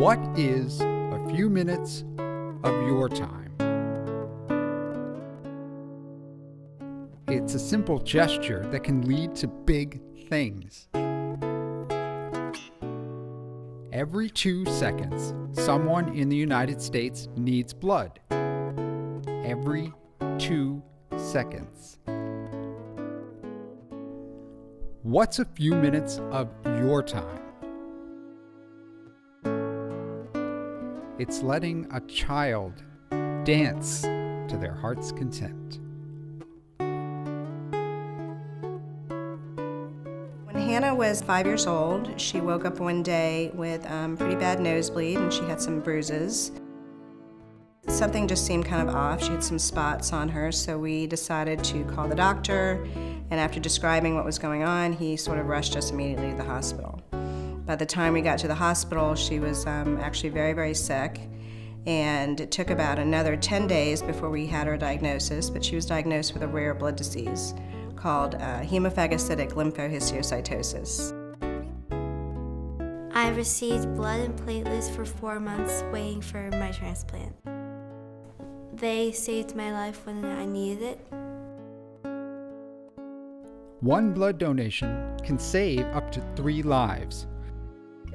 What is a few minutes of your time? It's a simple gesture that can lead to big things. Every 2 seconds, someone in the United States needs blood. Every 2 seconds. What's a few minutes of your time? It's letting a child dance to their heart's content. When Hannah was 5 years old, she woke up one day with pretty bad nosebleed and she had some bruises. Something just seemed kind of off. She had some spots on her, so we decided to call the doctor, and after describing what was going on, he sort of rushed us immediately to the hospital. By the time we got to the hospital, she was actually very, very sick, and it took about another 10 days before we had her diagnosis, but she was diagnosed with a rare blood disease called hemophagocytic lymphohistiocytosis. I received blood and platelets for 4 months waiting for my transplant. They saved my life when I needed it. One blood donation can save up to 3 lives.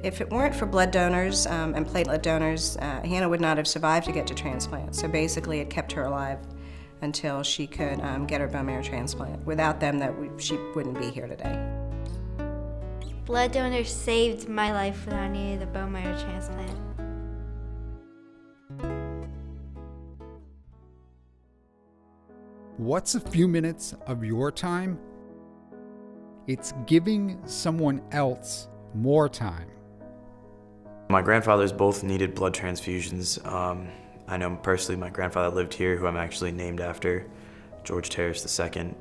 If it weren't for blood donors and platelet donors, Hannah would not have survived to get to transplant. So basically it kept her alive until she could get her bone marrow transplant. Without them, she wouldn't be here today. Blood donors saved my life when I needed a bone marrow transplant. What's a few minutes of your time? It's giving someone else more time. My grandfathers both needed blood transfusions. I know personally my grandfather lived here, who I'm actually named after, George Terrace II.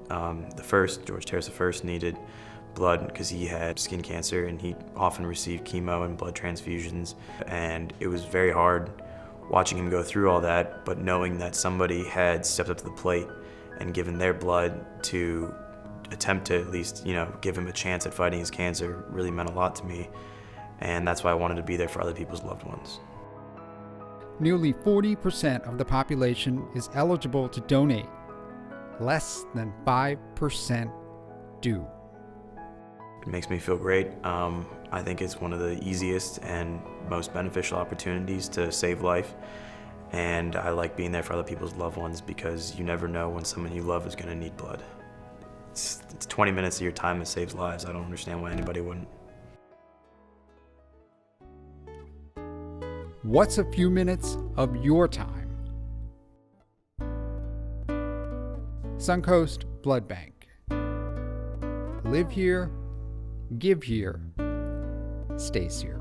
George Terrace I needed blood because he had skin cancer and he often received chemo and blood transfusions. And it was very hard watching him go through all that, but knowing that somebody had stepped up to the plate and given their blood to attempt to at least, give him a chance at fighting his cancer really meant a lot to me. And that's why I wanted to be there for other people's loved ones. Nearly 40% of the population is eligible to donate. Less than 5% do. It makes me feel great. I think it's one of the easiest and most beneficial opportunities to save life. And I like being there for other people's loved ones because you never know when someone you love is going to need blood. It's 20 minutes of your time that saves lives. I don't understand why anybody wouldn't. What's a few minutes of your time? Suncoast Blood Bank. Live here, give here, stays here.